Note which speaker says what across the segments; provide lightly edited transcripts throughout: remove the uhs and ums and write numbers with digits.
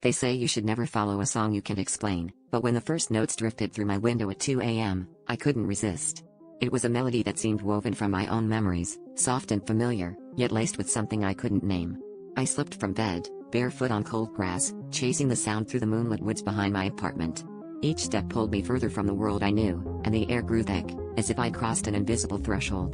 Speaker 1: They say you should never follow a song you can't explain, but when the first notes drifted through my window at 2 a.m., I couldn't resist. It was a melody that seemed woven from my own memories, soft and familiar, yet laced with something I couldn't name. I slipped from bed, barefoot on cold grass, chasing the sound through the moonlit woods behind my apartment. Each step pulled me further from the world I knew, and the air grew thick, as if I'd crossed an invisible threshold.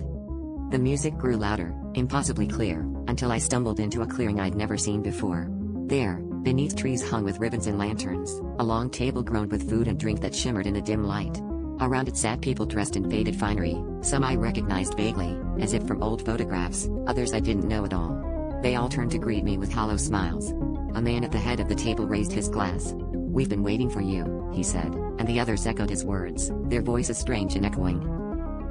Speaker 1: The music grew louder, impossibly clear, until I stumbled into a clearing I'd never seen before. There, beneath trees hung with ribbons and lanterns, a long table groaned with food and drink that shimmered in the dim light. Around it sat people dressed in faded finery, some I recognized vaguely, as if from old photographs, others I didn't know at all. They all turned to greet me with hollow smiles. A man at the head of the table raised his glass. "We've been waiting for you," he said, and the others echoed his words, their voices strange and echoing.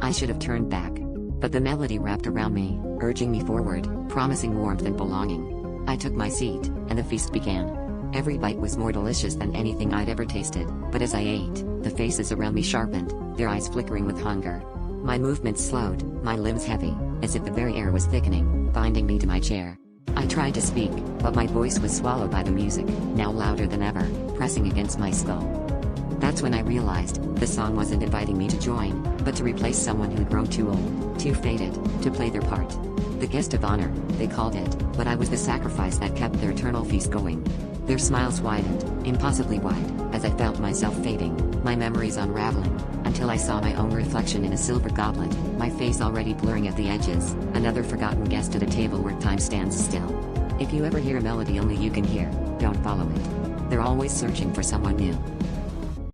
Speaker 1: I should have turned back. But the melody wrapped around me, urging me forward, promising warmth and belonging. I took my seat, and the feast began. Every bite was more delicious than anything I'd ever tasted, but as I ate, the faces around me sharpened, their eyes flickering with hunger. My movements slowed, my limbs heavy, as if the very air was thickening, binding me to my chair. I tried to speak, but my voice was swallowed by the music, now louder than ever, pressing against my skull. That's when I realized, the song wasn't inviting me to join, but to replace someone who'd grown too old, too faded, to play their part. The guest of honor, they called it, but I was the sacrifice that kept their eternal feast going. Their smiles widened, impossibly wide, as I felt myself fading, my memories unraveling, until I saw my own reflection in a silver goblet, my face already blurring at the edges, another forgotten guest at a table where time stands still. If you ever hear a melody only you can hear, don't follow it. They're always searching for someone new.